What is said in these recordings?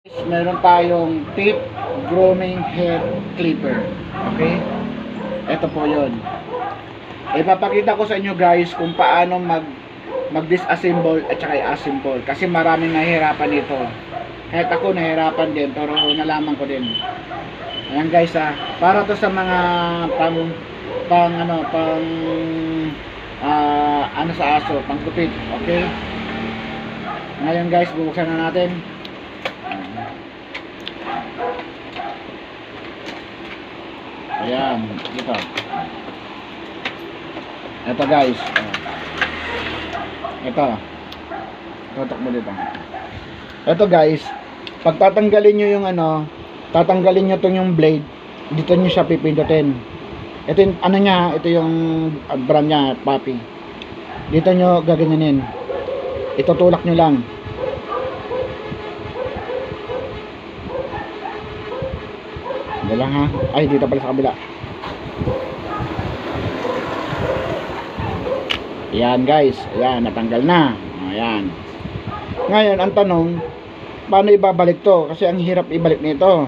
Meron tayong Pit Grooming Hair Clipper. Okay? Ito po yon. Ipapakita ko sa inyo guys kung paano mag-disassemble at saka i-assemble. Kasi maraming nahihirapan dito. Kahit ako nahihirapan din, pero nalaman ko din. Ayan guys para to sa mga ano sa aso, pangkupit. Okay? Ngayon guys, bubuksan na natin. Ayan, dito. Ito guys. Ito. Tutok mo dito. Ito guys, pag tatanggalin nyo yung tatanggalin nyo tong yung blade, dito nyo siya pipindutin. Ito yung ito yung brand nya, Papi. Dito nyo gaganyanin. Itutulak nyo lang. Hindi lang ha. Ay, dito pala sa kabila. Ayan guys. Ayan, natanggal na. Ayan. Ngayon, ang tanong, paano ibabalik to? Kasi ang hirap ibalik nito.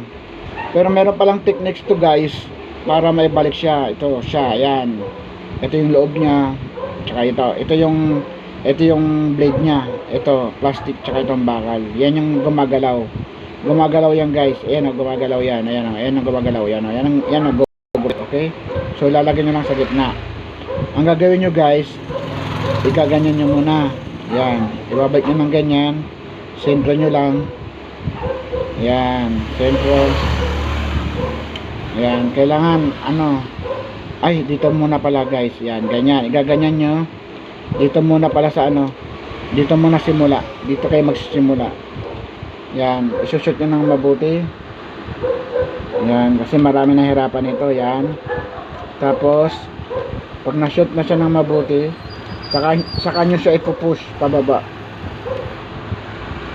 Pero meron palang techniques to guys para maibalik siya. Ito siya. Ayan. Ito yung loob niya. Tsaka ito. Ito yung blade niya. Ito, plastic. Tsaka itong bakal. Yan yung gumagalaw. Gumagalaw yan guys. Ayan o, gumagalaw yan. Ayan o, ayan o, gumagalaw yan o. Yan o, okay? So, lalagyan nyo lang sa gitna. Ang gagawin nyo guys, ikaganyan nyo muna. Yan. Ibabalik nyo ng ganyan. Sentro nyo lang. Yan. Sentro. Yan. Kailangan, ay, dito muna pala guys. Yan. Ganyan. Igaganyan nyo. Dito muna pala sa dito muna simula. Dito kayo magsisimula. Yan, isushoot nyo ng mabuti. Yan, kasi marami nahirapan ito. Yan. Tapos, pag na-shoot na siya ng mabuti, saka nyo siya ipupush pababa.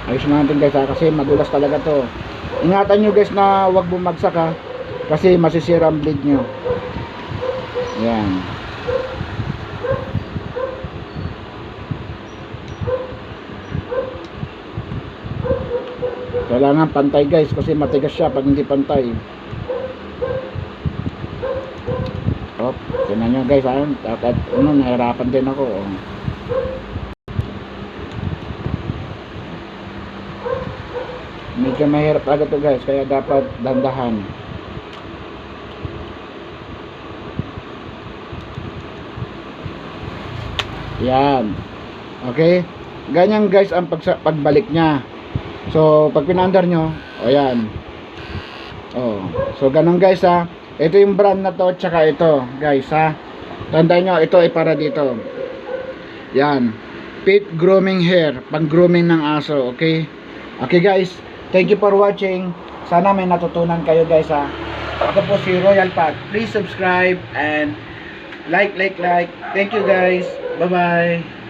Ayos natin guys kasi madulas talaga to. Ingatan nyo guys na wag bumagsak kasi masisira ang blade nyo. Yan. Kailangan pantay guys kasi matigas siya pag hindi pantay. Tignan nyo guys dapat nahirapan din ako. Medyo mahirap agad to guys kaya dapat dandahan. Yan. Okay? Ganyan guys ang pagbalik niya. So, pag pinandar nyo, ayan. So, ganun guys Ito yung brand na to, tsaka ito, guys Tandaan nyo, ito ay para dito. Yan. Pit Grooming Hair, pang grooming ng aso, okay? Okay guys, thank you for watching. Sana may natutunan kayo guys Ako po si Royal Pat. Please subscribe and like. Thank you guys. Bye-bye.